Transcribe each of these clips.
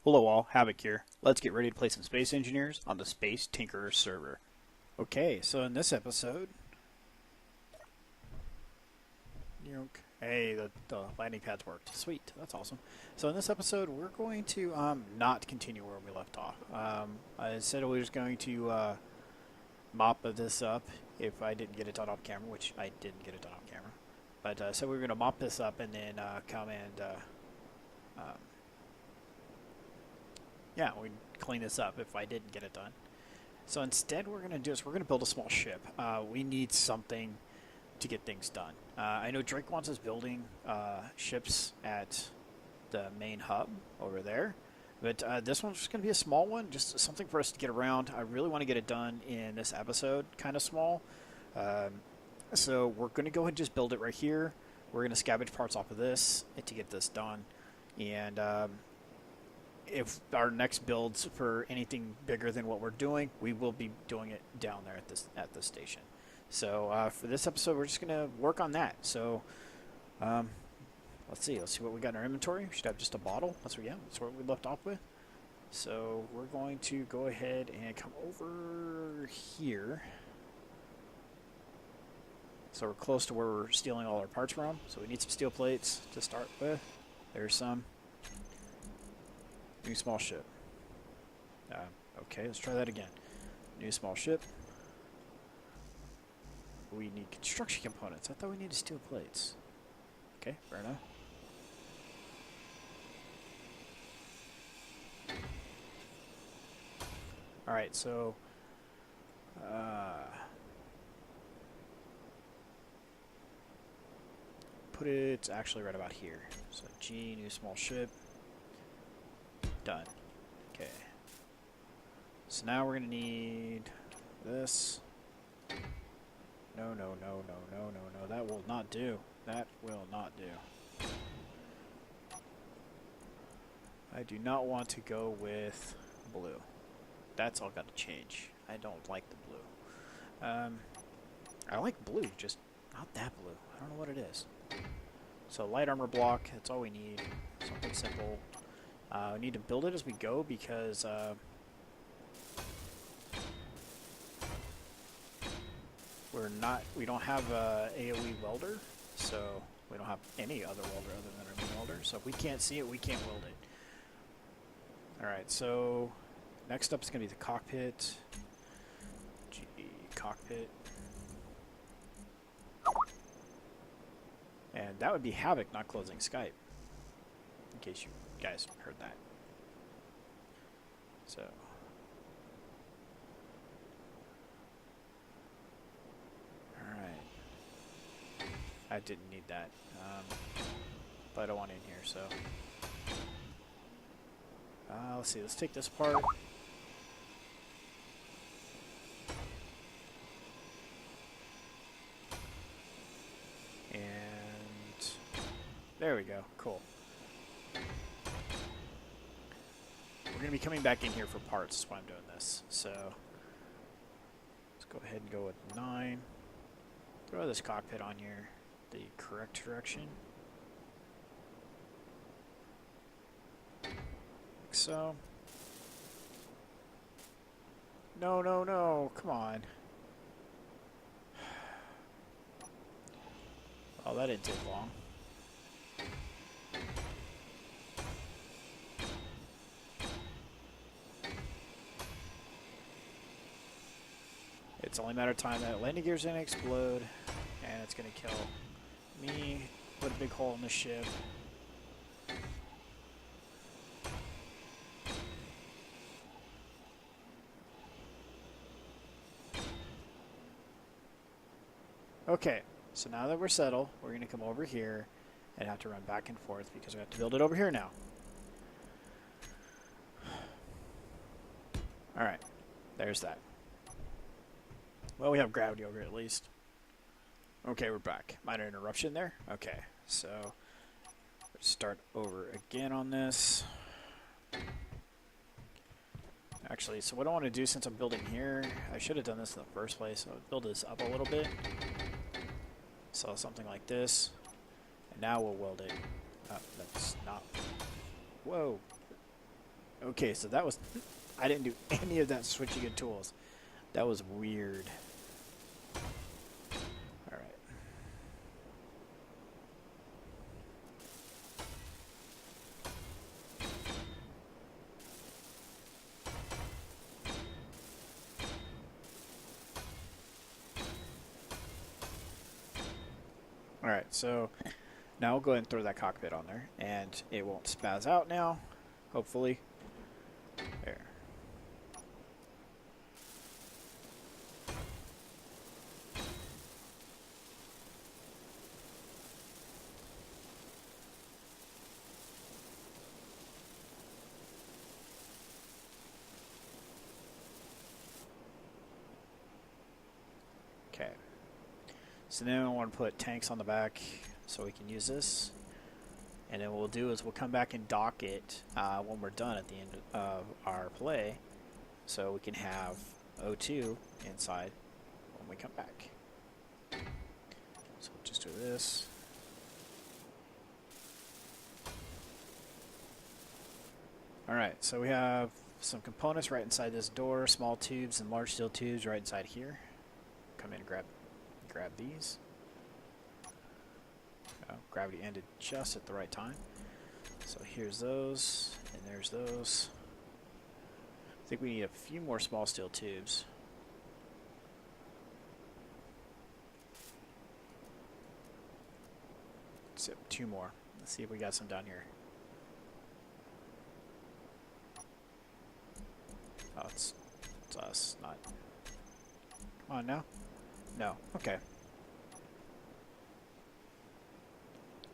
Hello all, Havoc here. Let's get ready to play some Space Engineers on the Space Tinkerer server. Okay, so in this episode... Hey, the landing pads worked. Sweet, that's awesome. So in this episode, we're going to not continue where we left off. I said we were just going to mop this up if I didn't get it done off camera, which I didn't get it done off camera. But I said we were going to mop this up and then come and... yeah, we'd clean this up if I didn't get it done. So instead what we're going to do is we're going to build a small ship. We need something to get things done. I know Drake wants us building ships at the main hub over there. But this one's just going to be a small one, just something for us to get around. I really want to get it done in this episode, kind of small. So we're going to go ahead and just build it right here. We're going to scavenge parts off of this to get this done. And... if our next builds for anything bigger than what we're doing, we will be doing it down there at this station. So for this episode, we're just gonna work on that. So let's see what we got in our inventory. We should have just a bottle. That's what we left off with. So we're going to go ahead and come over here. So we're close to where we're stealing all our parts from. So we need some steel plates to start with. There's some. New small ship. Okay, let's try that again. New small ship. We need construction components. I thought we needed steel plates. Okay, fair enough. Alright, so... put it actually right about here. So G, new small ship. Done. Okay. So now we're going to need this. No. That will not do. That will not do. I do not want to go with blue. That's all got to change. I don't like the blue. I like blue, just not that blue. I don't know what it is. So light armor block, that's all we need. Something simple. We need to build it as we go because we don't have a AoE welder, so we don't have any other welder other than our main welder. So if we can't see it, we can't weld it. Alright, so next up is going to be the cockpit. Cockpit. And that would be Havoc not closing Skype, in case you guys heard that. So alright, I didn't need that, but I don't want it in here, so let's see, let's take this part. And there we go, cool. We're going to be coming back in here for parts, that's why I'm doing this. So, let's go ahead and go with 9. Throw this cockpit on here, the correct direction. Like so. No, come on. Oh, that didn't take long. It's only a matter of time that landing gear's gonna explode, and it's gonna kill me, put a big hole in the ship. Okay, so now that we're settled, we're gonna come over here and have to run back and forth because we have to build it over here now. Alright, there's that. Well, we have gravity over it at least. Okay, we're back. Minor interruption there. Okay, so let's start over again on this. Actually, so what I want to do since I'm building here, I should have done this in the first place. So I'll build this up a little bit. So something like this. And now we'll weld it. That's not... Whoa. Okay, so that was... I didn't do any of that switching of tools. That was weird. Alright. Alright, so now we'll go ahead and throw that cockpit on there, and it won't spaz out now, hopefully. There. Okay. So then I want to put tanks on the back so we can use this. And then what we'll do is we'll come back and dock it when we're done at the end of our play, so we can have O2 inside when we come back. So we'll just do this. Alright, so we have some components right inside this door, small tubes and large steel tubes right inside here. Come in and grab these. Oh, gravity ended just at the right time. So here's those, and there's those. I think we need a few more small steel tubes. So 2 more. Let's see if we got some down here. Oh, it's us, not... Come on now. No. Okay.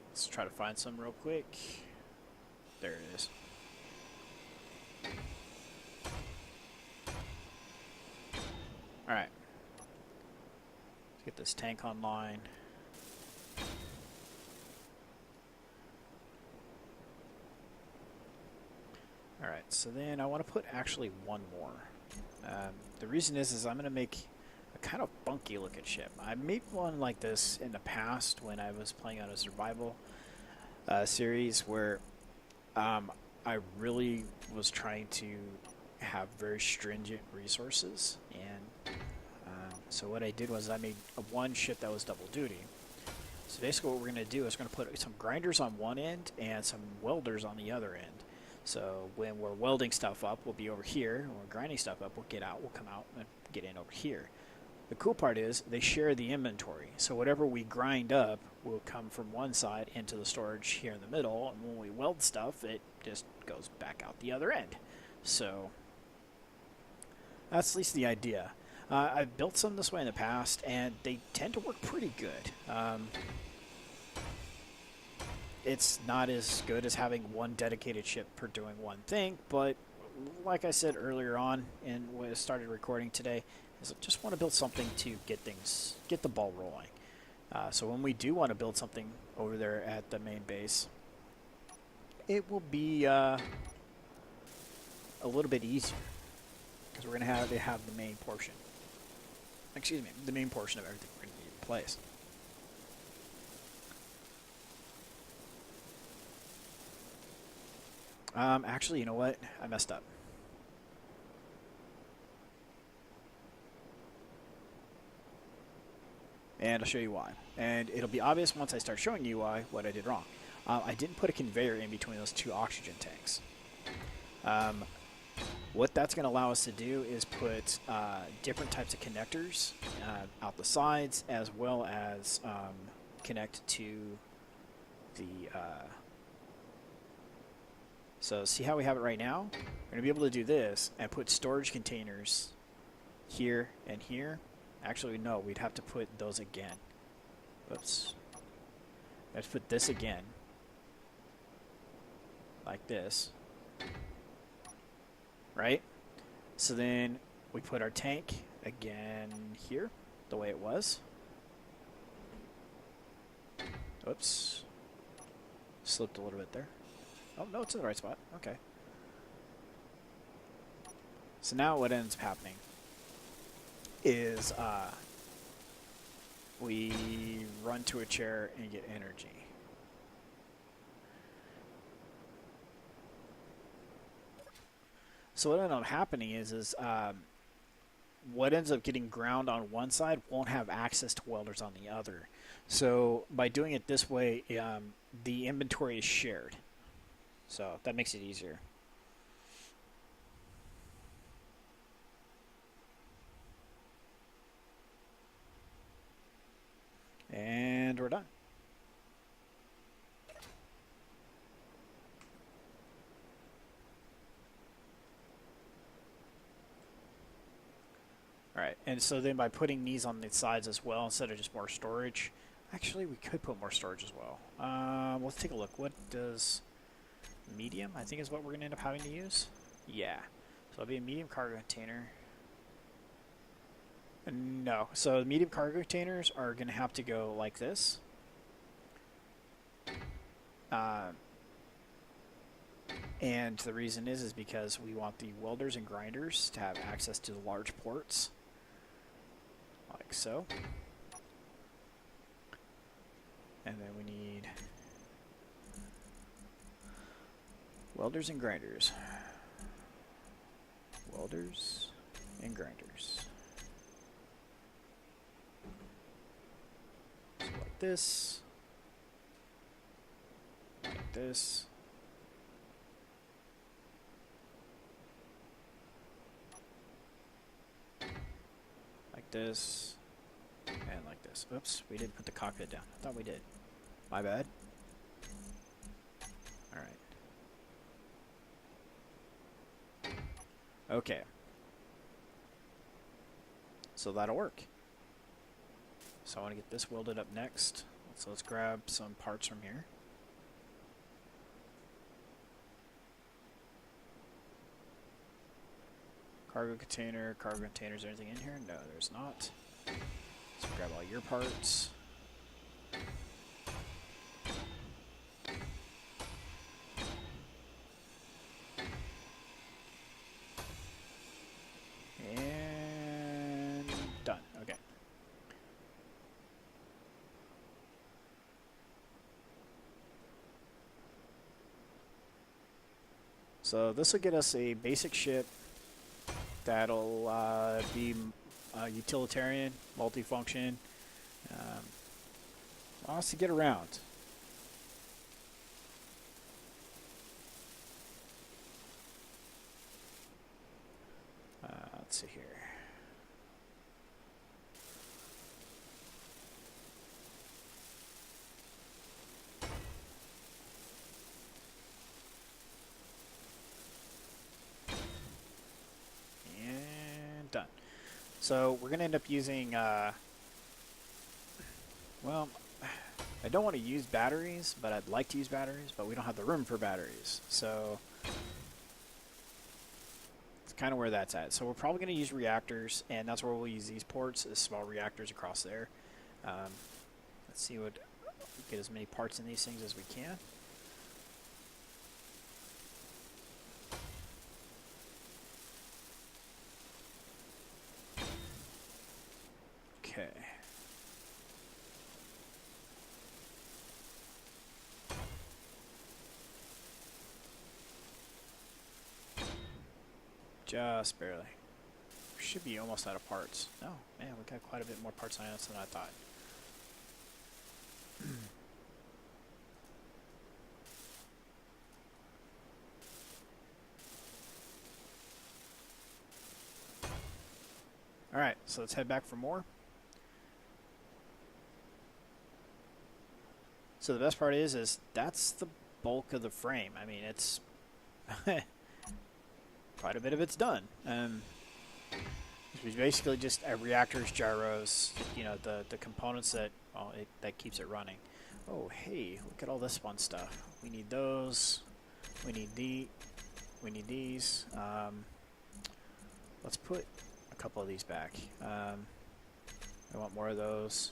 Let's try to find some real quick. There it is. Alright. Let's get this tank online. Alright, so then I want to put actually one more. The reason is I'm going to make a kind of funky looking ship. I made one like this in the past when I was playing on a survival series where I really was trying to have very stringent resources, and so what I did was I made one ship that was double duty. So basically what we're going to do is we're going to put some grinders on one end and some welders on the other end. So when we're welding stuff up, we'll be over here. When we're grinding stuff up, we'll come out and get in over here. The cool part is they share the inventory. So whatever we grind up will come from one side into the storage here in the middle, and when we weld stuff, it just goes back out the other end. So that's at least the idea. I've built some this way in the past, and they tend to work pretty good. It's not as good as having one dedicated ship for doing one thing, but like I said earlier on and when I started recording today, is I just want to build something to get the ball rolling. So when we do want to build something over there at the main base, it will be a little bit easier because we're going to have the main portion. Excuse me, the main portion of everything we're going to need in place. Actually, you know what? I messed up. And I'll show you why. And it'll be obvious once I start showing you why, what I did wrong. I didn't put a conveyor in between those 2 oxygen tanks. What that's going to allow us to do is put different types of connectors out the sides, as well as connect to the... So see how we have it right now? We're going to be able to do this and put storage containers here and here. Actually, no, we'd have to put those again. Whoops. Let's put this again. Like this. Right? So then we put our tank again here, the way it was. Oops. Slipped a little bit there. Oh, no, it's in the right spot. Okay. So now what ends up happening is we run to a chair and get energy. So what ended up happening is what ends up getting ground on one side won't have access to welders on the other. So by doing it this way, the inventory is shared. So that makes it easier. And we're done. Alright, and so then by putting these on the sides as well, instead of just more storage, actually we could put more storage as well. Let's take a look. What does medium, I think is what we're going to end up having to use? Yeah, so it'll be a medium cargo container. No, so the medium cargo containers are going to have to go like this. And the reason is because we want the welders and grinders to have access to the large ports. Like so. And then we need welders and grinders. Welders and grinders. So like this. Like this. Like this. And like this. Oops, we didn't put the cockpit down. I thought we did. My bad. Alright. Okay. So that'll work. So I want to get this welded up next. So let's grab some parts from here. Cargo container, cargo containers, anything in here? No, there's not. So grab all your parts. And done. Okay. So this will get us a basic ship that'll be utilitarian, multifunction, allow us to get around. Let's see here. And done. So we're going to end up using, well, I don't want to use batteries, but I'd like to use batteries, but we don't have the room for batteries. So it's kind of where that's at. So we're probably going to use reactors, and that's where we'll use these ports, as small reactors across there. Let's see what, get as many parts in these things as we can. Okay. Just barely. We should be almost out of parts. No, man, we got quite a bit more parts on us than I thought. Alright, so let's head back for more. So the best part is that's the bulk of the frame. I mean, it's quite a bit of it's done. It's basically just reactors, gyros, you know, the components that that keeps it running. Oh, hey, look at all this fun stuff. We need those. We need these. Let's put a couple of these back. I want more of those.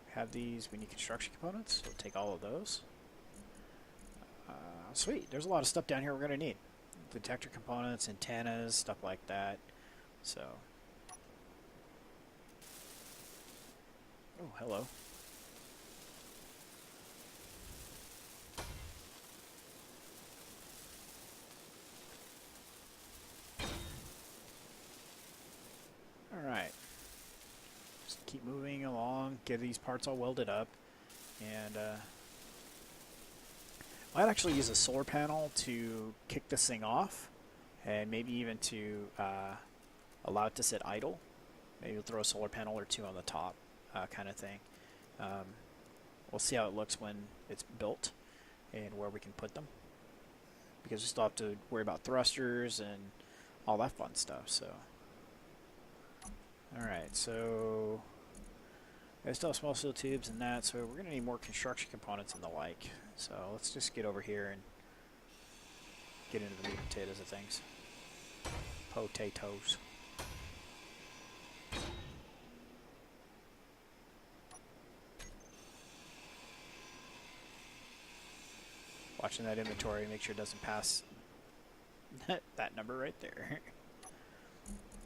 We have these. We need construction components. So we'll take all of those. Sweet. There's a lot of stuff down here we're going to need. Detector components, antennas, stuff like that. So. Oh, hello. keep moving along, get these parts all welded up, and I might actually use a solar panel to kick this thing off, and maybe even to allow it to sit idle. Maybe we'll throw a solar panel or two on the top, kind of thing. We'll see how it looks when it's built and where we can put them, because we still have to worry about thrusters and all that fun stuff. So, all right, so I still have small steel tubes and that, so we're gonna need more construction components and the like. So let's just get over here and get into the meat and potatoes of things. Potatoes. Watching that inventory, make sure it doesn't pass that number right there.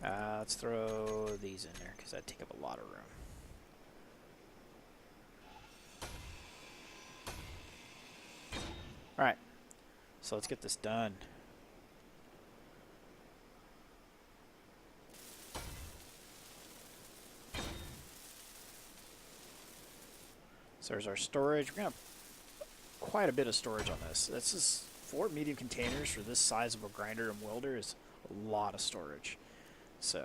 Let's throw these in there because that take up a lot of room. Alright, so let's get this done. So there's our storage. We're going to have quite a bit of storage on this. This is 4 medium containers for this size of a grinder and welder is a lot of storage. So,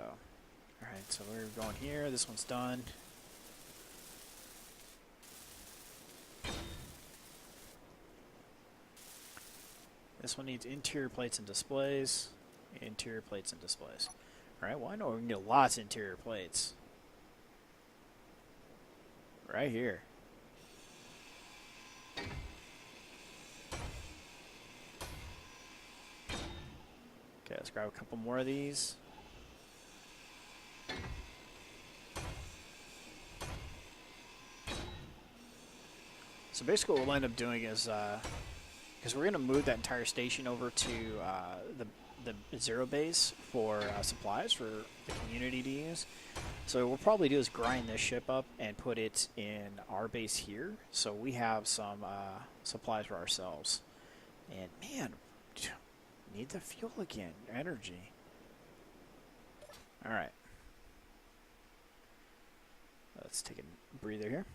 alright, so we're going here. This one's done. This one needs interior plates and displays. Interior plates and displays. Alright, well I know we can get lots of interior plates. Right here. Okay, let's grab a couple more of these. So basically what we'll end up doing is, because we're going to move that entire station over to the zero base for supplies for the community to use. So what we'll probably do is grind this ship up and put it in our base here, so we have some supplies for ourselves. And man, need the fuel again, energy. All right, let's take a breather here.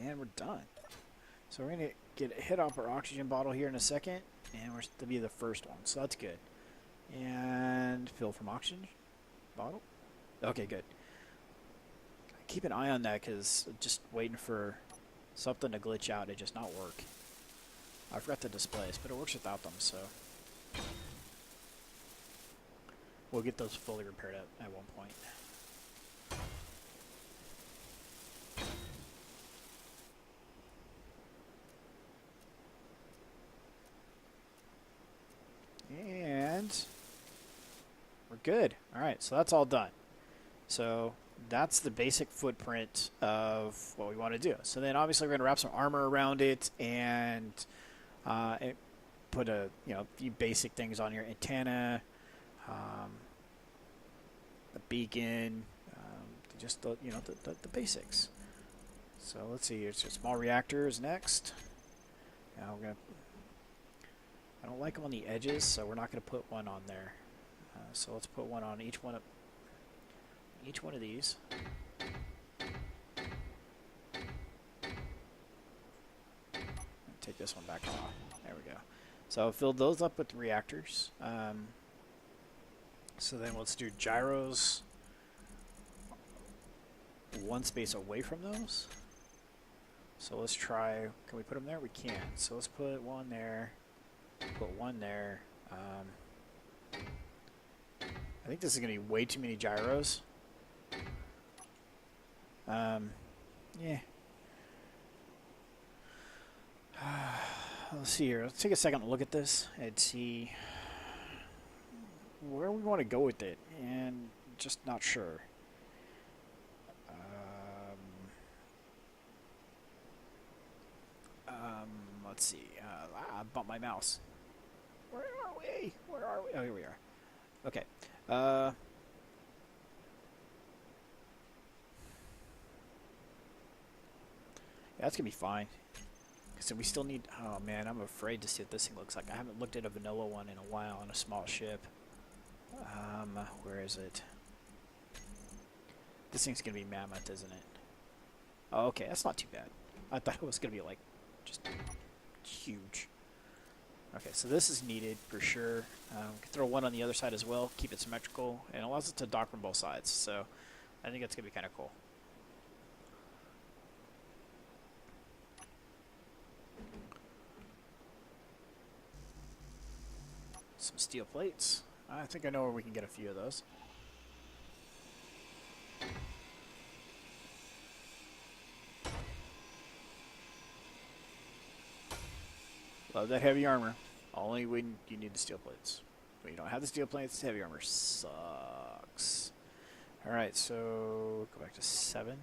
And we're done. So we're going to hit off our oxygen bottle here in a second, and we're to be the first one, so that's good. And fill from oxygen bottle. Okay, good. Keep an eye on that, because just waiting for something to glitch out and just not work. I forgot the displays, but it works without them, so we'll get those fully repaired at one point. And we're good. Alright, so that's all done. So that's the basic footprint of what we want to do. So then obviously we're going to wrap some armor around it and put a few basic things on here. Antenna, the beacon, just the basics. So let's see here. So small reactors next. Now we're going to, I don't like them on the edges, so we're not going to put one on there. So let's put one on each one of these. Take this one back off. There we go. So fill those up with reactors. So then let's do gyros one space away from those. So let's try, can we put them there? We can. So let's put one there. Put one there. I think this is going to be way too many gyros. Yeah. Let's see here. Let's take a second to look at this and see where we want to go with it, and just not sure. Let's see. I bumped my mouse. Where are we? Where are we? Oh, here we are. Okay. Yeah, that's gonna be fine. So we still need... Oh, man, I'm afraid to see what this thing looks like. I haven't looked at a vanilla one in a while on a small ship. Where is it? This thing's going to be mammoth, isn't it? Oh, okay, that's not too bad. I thought it was going to be, like, just huge. Okay, so this is needed for sure. We can throw one on the other side as well, keep it symmetrical, and it allows it to dock from both sides. So I think that's going to be kind of cool. Some steel plates. I think I know where we can get a few of those. Love that heavy armor. Only when you need the steel plates. When you don't have the steel plates, heavy armor sucks. Alright, so go back to 7.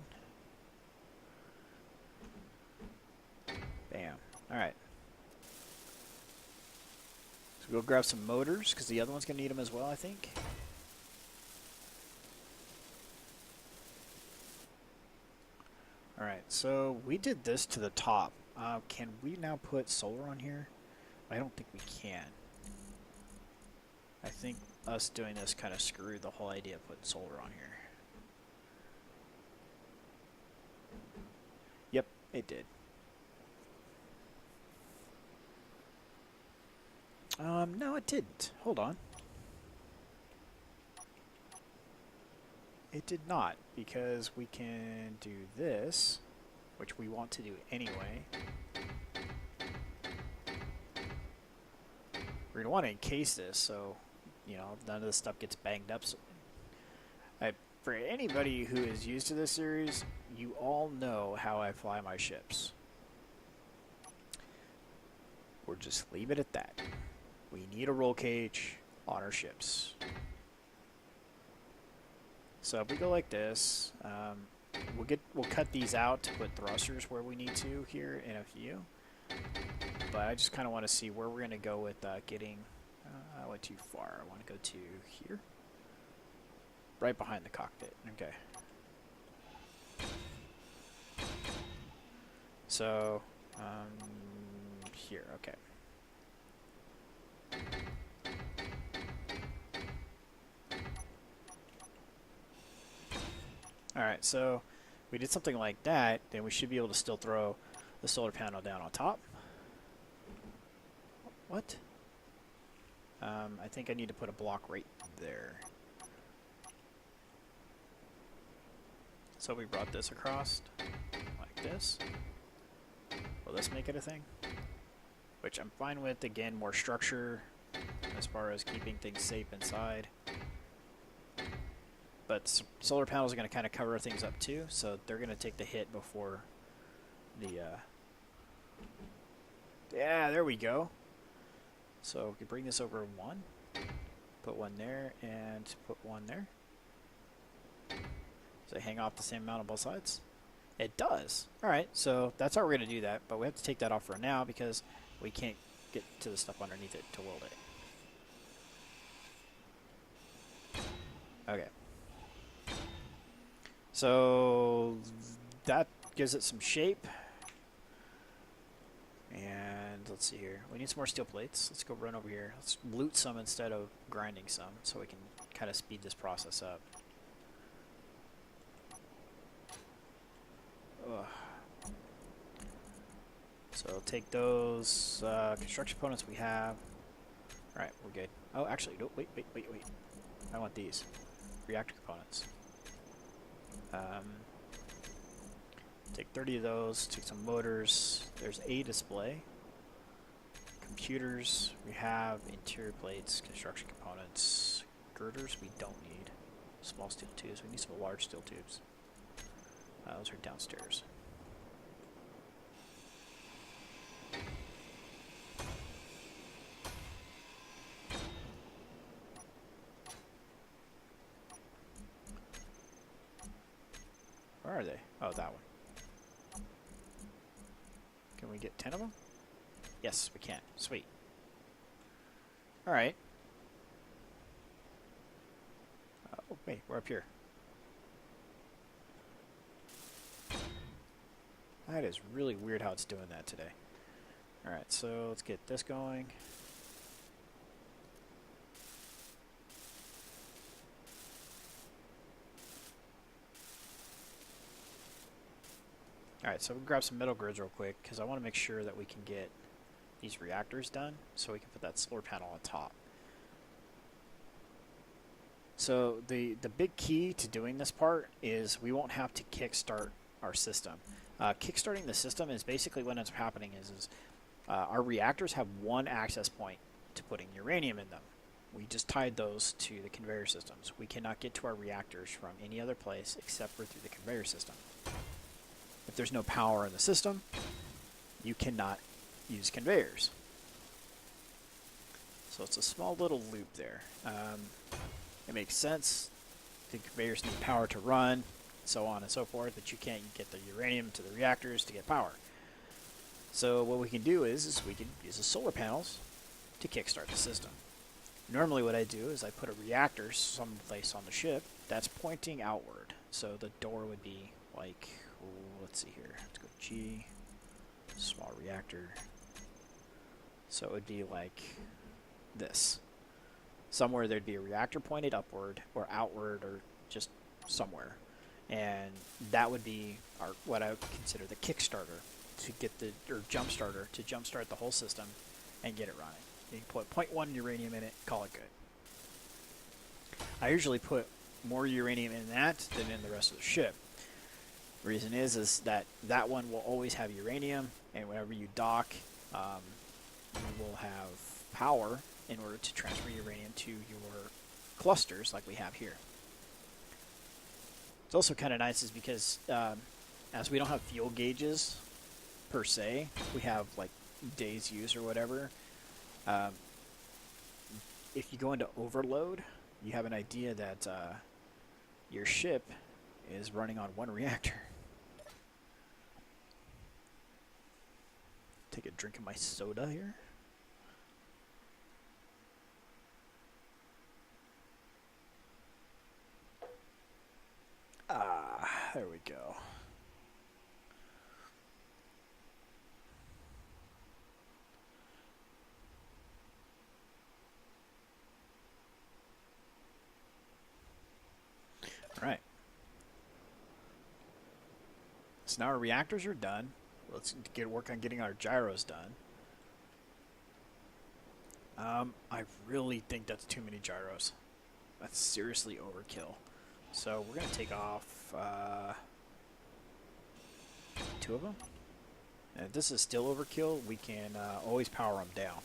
Bam. Alright. So we'll grab some motors, because the other one's going to need them as well, I think. Alright, so we did this to the top. Can we now put solar on here? I don't think we can. I think us doing this kind of screwed the whole idea of putting solar on here. Yep, it did. No, it didn't. Hold on. It did not, because we can do this, which we want to do anyway. We're going to want to encase this so, you know, none of this stuff gets banged up. So, for anybody who is used to this series, you all know how I fly my ships. We'll just leave it at that. We need a roll cage on our ships. So if we go like this, we'll cut these out to put thrusters where we need to here in a few. But I just kind of want to see where we're going to go with getting... I went too far. I want to go to here. Right behind the cockpit. Okay. So, here. Okay. Alright, so we did something like that, then we should be able to still throw the solar panel down on top. What? I think I need to put a block right there. So we brought this across, like this. Will this make it a thing? Which I'm fine with. Again, more structure as far as keeping things safe inside. But solar panels are going to kind of cover things up too, so they're going to take the hit before the... Yeah, there we go. So we can bring this over 1, put one there, and put one there. Does it hang off the same amount on both sides? It does. Alright, so that's how we're going to do that, but we have to take that off for now because we can't get to the stuff underneath it to weld it. Okay. So that gives it some shape. And let's see here. We need some more steel plates. Let's go run over here. Let's loot some instead of grinding some so we can kind of speed this process up. Ugh. So take those construction components we have. Alright, we're good. Oh, actually, no, wait. I want these. Reactor components. Take 30 of those, take some motors. There's a display. Computers, we have interior plates, construction components. Girders, we don't need. Small steel tubes, we need some large steel tubes. Those are downstairs. Where are they? Oh, that one. Can we get 10 of them? Yes, we can. Sweet. Alright. Oh, wait, we're up here. That is really weird how it's doing that today. Alright, so let's get this going. Alright, so we'll grab some metal grids real quick, because I want to make sure that we can get these reactors done, so we can put that solar panel on top. So the big key to doing this part is we won't have to kickstart our system. Kickstarting the system is basically what ends up happening is our reactors have one access point to putting uranium in them. We just tied those to the conveyor systems. We cannot get to our reactors from any other place except for through the conveyor system. If there's no power in the system, you cannot use conveyors. So it's a small little loop there. It makes sense. The conveyors need power to run, so on and so forth, but you can't get the uranium to the reactors to get power. So what we can do is we can use the solar panels to kickstart the system. Normally what I do is I put a reactor someplace on the ship that's pointing outward. So the door would be like, let's see here, let's go G, small reactor. So it would be like this. Somewhere there'd be a reactor pointed upward or outward or just somewhere. And that would be what I would consider the Kickstarter to get or jump starter to jumpstart the whole system and get it running. You can put 0.1 uranium in it, call it good. I usually put more uranium in that than in the rest of the ship. The reason is that one will always have uranium, and whenever you dock, you will have power in order to transfer uranium to your clusters like we have here. It's also kind of nice is because as we don't have fuel gauges per se, we have like days use or whatever. If you go into overload, you have an idea that your ship is running on one reactor. Take a drink of my soda here. There we go. All right. So now our reactors are done. Let's work on getting our gyros done. I really think that's too many gyros. That's seriously overkill. So we're going to take off 2 of them. And if this is still overkill, we can always power them down.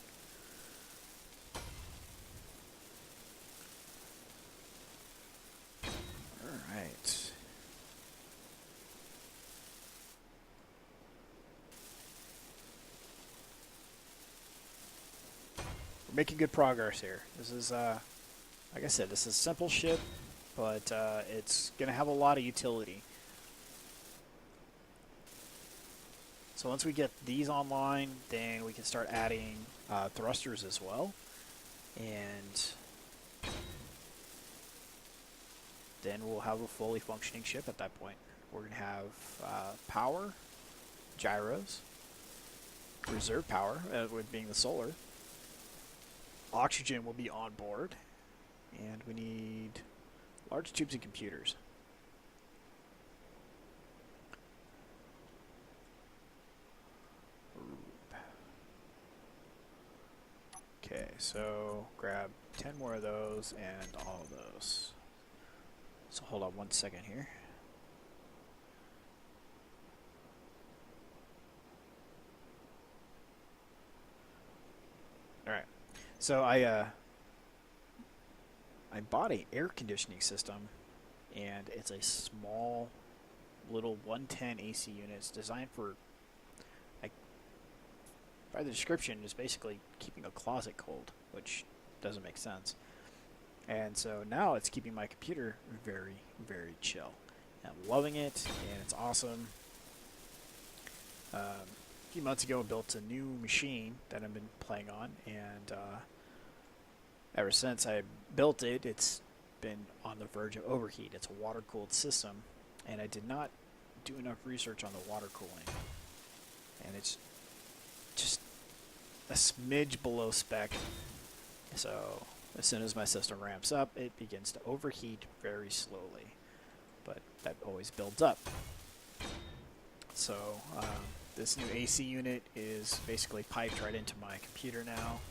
Alright. We're making good progress here. This is, like I said, this is a simple ship, but it's going to have a lot of utility. So once we get these online, then we can start adding thrusters as well. And then we'll have a fully functioning ship at that point. We're going to have power, gyros, reserve power, with being the solar. Oxygen will be on board. And we need large tubes and computers. Okay, so grab 10 more of those and all of those. So hold on 1 second here. Alright, so I bought an air conditioning system, and it's a small little 110 AC unit. It's designed for, like, by the description, is basically keeping a closet cold, which doesn't make sense. And so now it's keeping my computer very, very chill. I'm loving it, and it's awesome. A few months ago, I built a new machine that I've been playing on, and ever since I built it, it's been on the verge of overheat. It's a water-cooled system, and I did not do enough research on the water cooling. And it's just a smidge below spec. So as soon as my system ramps up, it begins to overheat very slowly. But that always builds up. So this new AC unit is basically piped right into my computer now.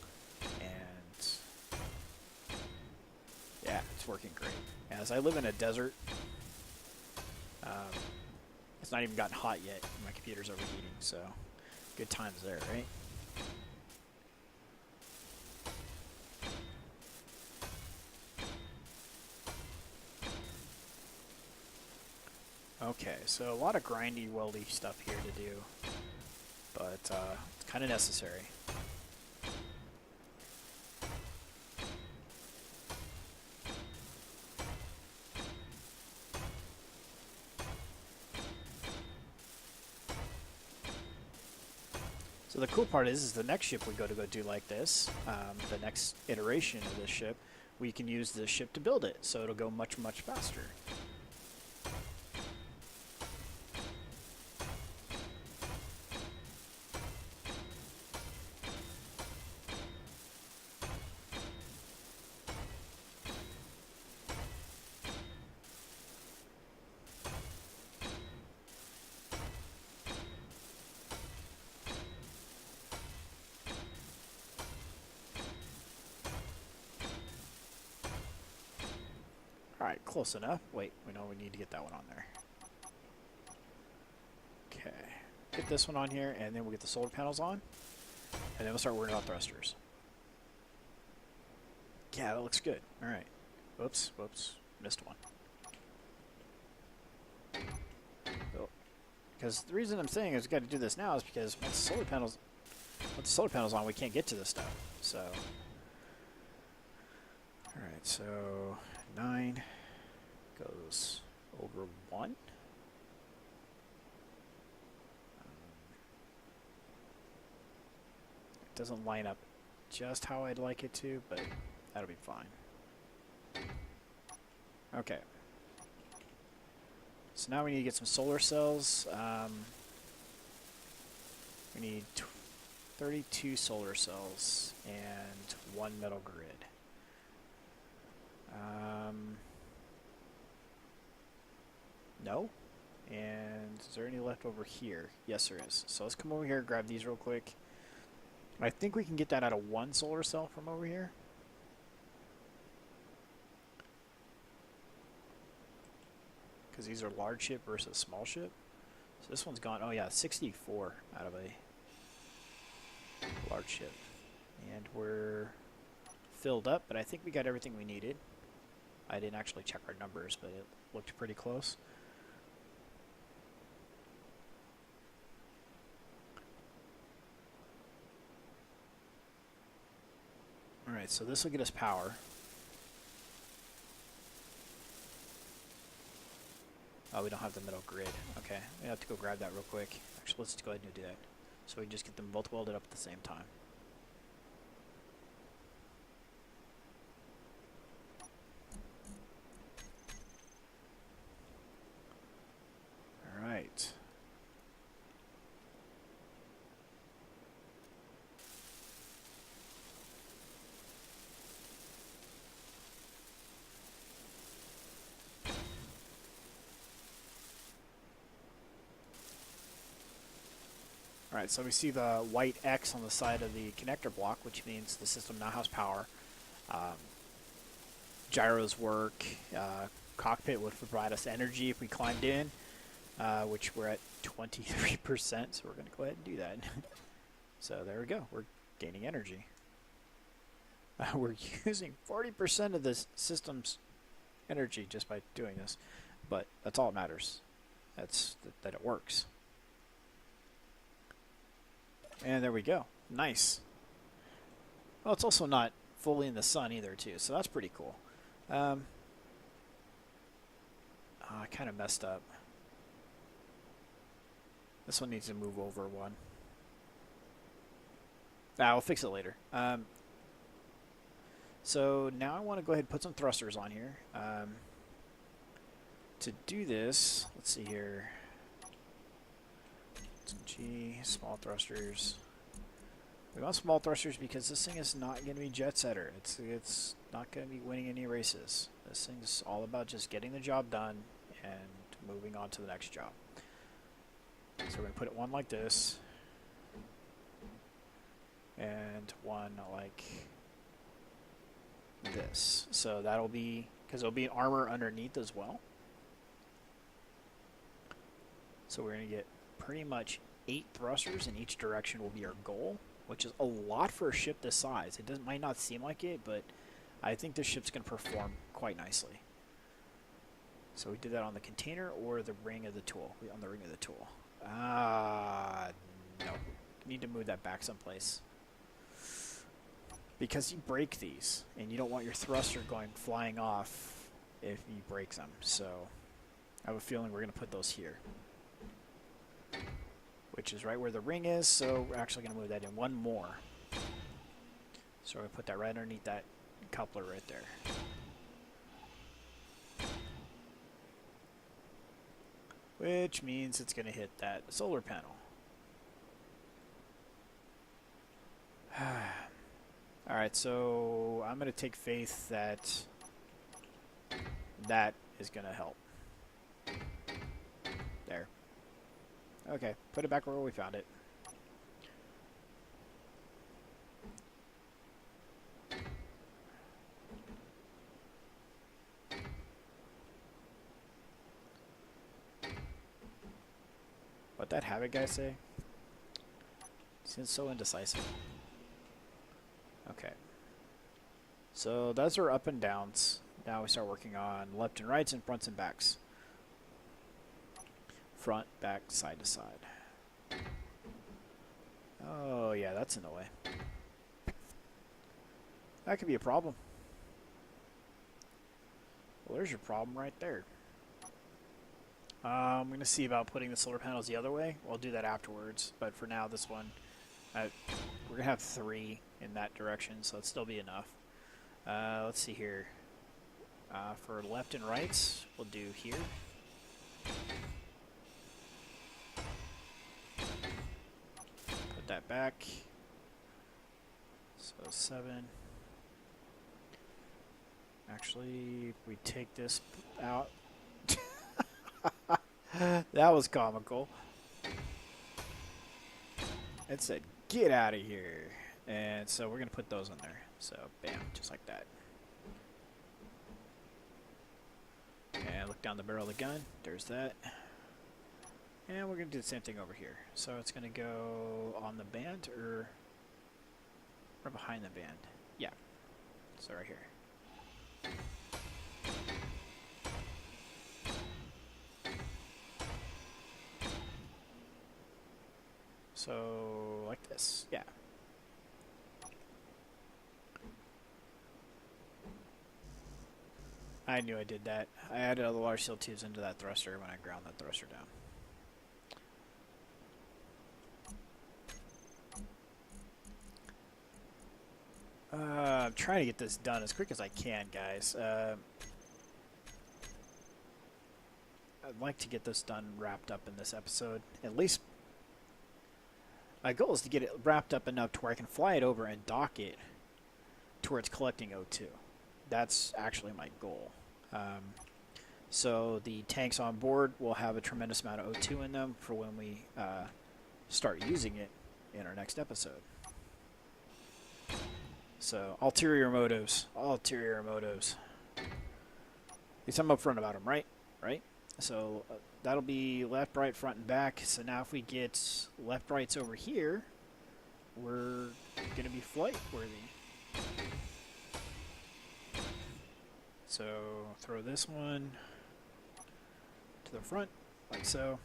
And yeah, it's working great. As I live in a desert, it's not even gotten hot yet. My computer's overheating, so good times there, right? Okay, so a lot of grindy, weldy stuff here to do, but it's kind of necessary. So the cool part is the next ship we go do like this, the next iteration of this ship, we can use this ship to build it, so it'll go much, much faster. Alright, close enough. Wait, we know we need to get that one on there. Okay. Get this one on here, and then we'll get the solar panels on. And then we'll start worrying about thrusters. Yeah, that looks good. Alright. Whoops, whoops. Missed one. Because the reason I'm saying is we've got to do this now is because once the solar panels on, we can't get to this stuff. So, alright, so 9 goes over 1. It doesn't line up just how I'd like it to, but that'll be fine. Okay. So now we need to get some solar cells. We need 32 solar cells and 1 metal grid. No? And is there any left over here? Yes, there is. So let's come over here, grab these real quick. I think we can get that out of 1 solar cell from over here. Because these are large ship versus small ship. So this one's gone. Oh yeah, 64 out of a large ship. And we're filled up, but I think we got everything we needed. I didn't actually check our numbers, but it looked pretty close. Alright, so this will get us power. Oh, we don't have the middle grid. Okay, we have to go grab that real quick. Actually, let's go ahead and do that. So we can just get them both welded up at the same time. Alright. Alright, so we see the white X on the side of the connector block, which means the system now has power. Gyros work. Cockpit would provide us energy if we climbed in, which we're at 23%, so we're going to go ahead and do that. So there we go. We're gaining energy. We're using 40% of the system's energy just by doing this, but that's all that matters. That's that it works. And there we go. Nice. Well, it's also not fully in the sun either, too, so that's pretty cool. I kind of messed up. This one needs to move over one. I'll fix it later. So now I want to go ahead and put some thrusters on here. To do this, let's see here. G, small thrusters. We want small thrusters because this thing is not going to be jet setter. It's not going to be winning any races. This thing's all about just getting the job done and moving on to the next job. So we're going to put it one like this, and one like this. So that'll be, because there'll be armor underneath as well. So we're going to get pretty much 8 thrusters in each direction will be our goal, which is a lot for a ship this size. It might not seem like it, but I think this ship's going to perform quite nicely. So we did that on the container or the ring of the tool. On the ring of the tool. No. Need to move that back someplace. Because you break these, and you don't want your thruster flying off if you break them. So I have a feeling we're going to put those here, which is right where the ring is. So we're actually going to move that in one more. So we're going to put that right underneath that coupler right there. Which means it's going to hit that solar panel. Alright, so I'm going to take faith that that is going to help. There. Okay, put it back where we found it. What'd that Havoc guy say? Seems so indecisive. Okay. So those are up and downs. Now we start working on left and rights and fronts and backs. Front, back, side to side. Oh yeah, that's in the way. That could be a problem. Well, there's your problem right there. I'm going to see about putting the solar panels the other way. We'll do that afterwards. But for now, this one, we're going to have 3 in that direction, so it'll still be enough. Let's see here. For left and rights, we'll do here. Put that back. So 7. Actually, if we take this out. That was comical. It said, get out of here. And so we're going to put those in there. So, bam, just like that. And look down the barrel of the gun. There's that. And we're going to do the same thing over here. So it's going to go on the band or behind the band. Yeah. So right here. So, like this, yeah. I knew I did that. I added all the water seal tubes into that thruster when I ground that thruster down. I'm trying to get this done as quick as I can, guys. I'd like to get this done, wrapped up in this episode. At least my goal is to get it wrapped up enough to where I can fly it over and dock it to where it's collecting O2. That's actually my goal. So the tanks on board will have a tremendous amount of O2 in them for when we start using it in our next episode. So ulterior motives. Ulterior motives. At least I'm upfront about them, right? Right? So that'll be left, right, front, and back. So now if we get left, rights over here, we're going to be flight worthy. So throw this one to the front, like so.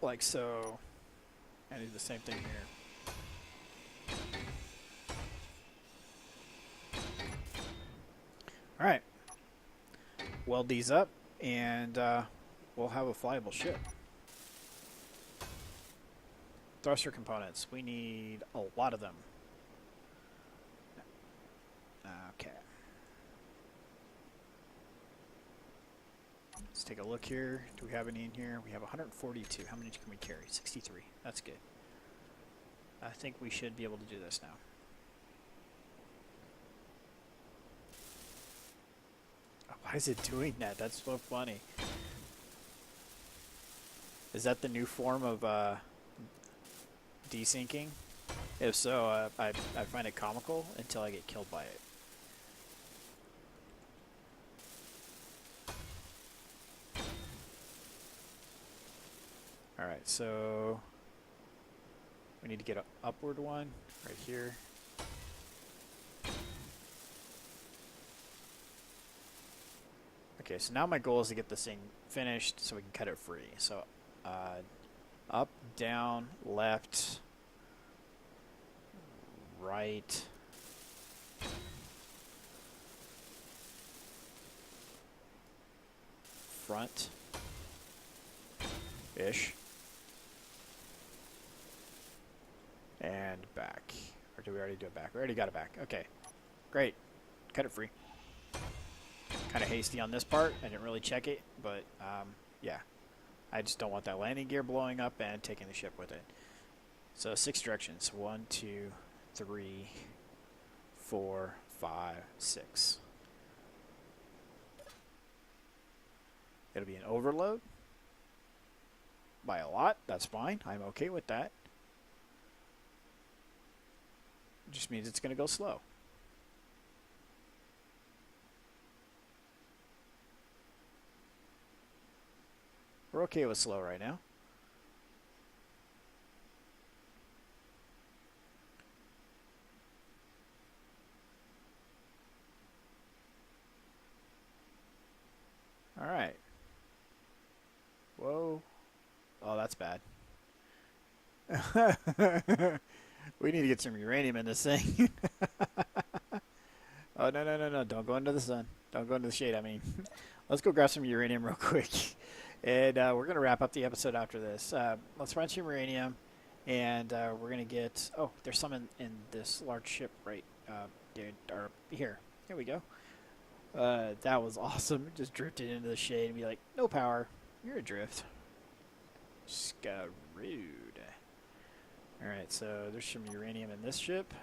Like so. And do the same thing here. Alright. Weld these up, and we'll have a flyable ship. Thruster components. We need a lot of them. Okay. Let's take a look here. Do we have any in here? We have 142. How many can we carry? 63. That's good. I think we should be able to do this now. Why is it doing that? That's so funny. Is that the new form of desyncing? If so, I find it comical until I get killed by it. Alright, so we need to get an upward one right here. Okay, so now my goal is to get this thing finished so we can cut it free. So up, down, left, right, front, ish, and back. Or do we already do it back? We already got it back. Okay, great. Cut it free. Kind of hasty on this part. I didn't really check it, but yeah. I just don't want that landing gear blowing up and taking the ship with it. So 6 directions. 1, 2, 3, 4, 5, 6. It'll be an overload. By a lot, that's fine. I'm okay with that. It just means it's going to go slow. We're okay with slow right now. All right. Whoa. Oh, that's bad. We need to get some uranium in this thing. Oh, no, no, no, no. Don't go into the sun. Don't go into the shade, I mean. Let's go grab some uranium real quick. And we're going to wrap up the episode after this. Let's find some uranium. And we're going to get... Oh, there's some in this large ship right here. Here we go. That was awesome. Just drifted into the shade and be like, no power. You're adrift. Screwed. Alright, so there's some uranium in this ship.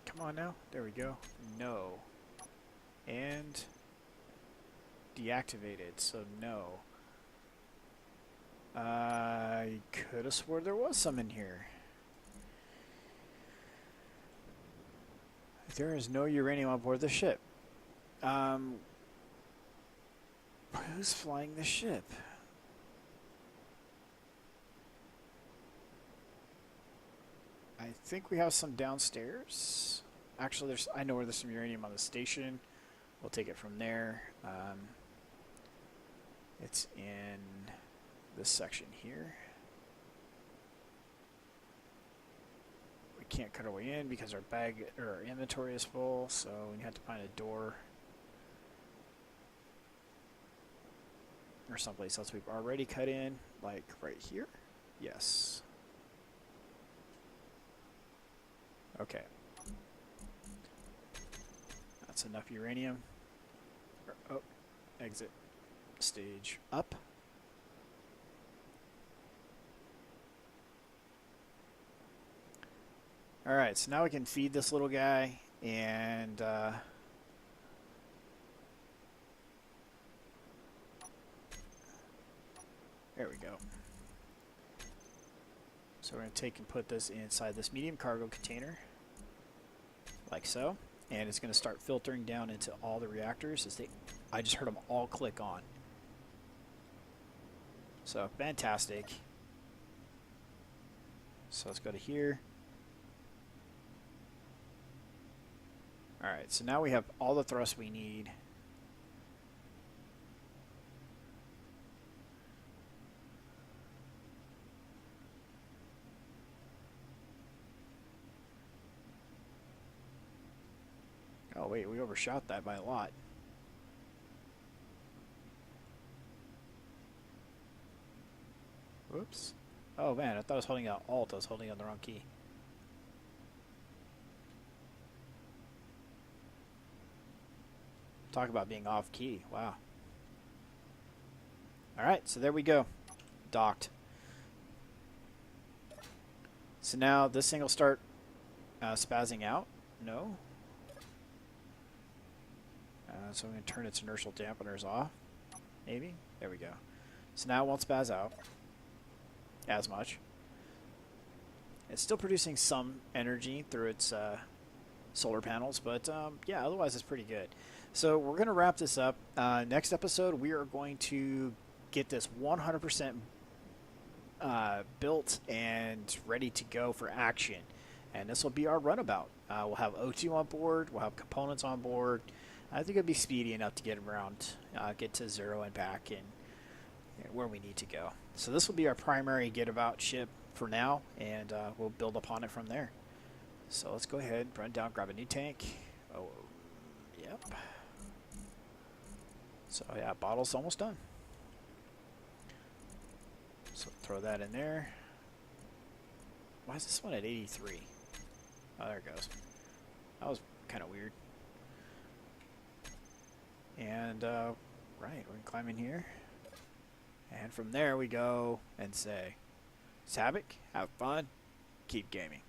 Come on now. There we go. No. And deactivated, so no. I could have swore there was some in here. There is no uranium on board the ship. Who's flying the ship? I think we have some downstairs. Actually, I know where there's some uranium on the station. We'll take it from there. It's in this section here. We can't cut our way in because our inventory is full, so we have to find a door or someplace else we've already cut in, like right here. Yes. Okay. That's enough uranium. Oh, exit stage up. Alright, so now we can feed this little guy and there we go. So we're going to take and put this inside this medium cargo container, like so, and it's going to start filtering down into all the reactors as I just heard them all click on. So fantastic. So let's go to here. Alright, so now we have all the thrust we need. Oh wait, we overshot that by a lot. Whoops. Oh man, I thought I was holding out Alt. I was holding on the wrong key. Talk about being off key. Wow. Alright, so there we go. Docked. So now this thing will start spazzing out. No. So I'm going to turn its inertial dampeners off. Maybe? There we go. So now it won't spaz out as much. It's still producing some energy through its solar panels, but yeah, otherwise it's pretty good. So we're going to wrap this up. Next episode, we are going to get this 100% built and ready to go for action. And this will be our runabout. We'll have O2 on board. We'll have components on board. I think it'll be speedy enough to get around, get to 0 and back and where we need to go. So this will be our primary get about ship for now, and we'll build upon it from there. So let's go ahead, run down, grab a new tank. Oh, yep. So yeah, bottle's almost done. So throw that in there. Why is this one at 83? Oh, there it goes. That was kind of weird. And, right, we're going to climb in here. And from there we go and say, Havoc, have fun, keep gaming.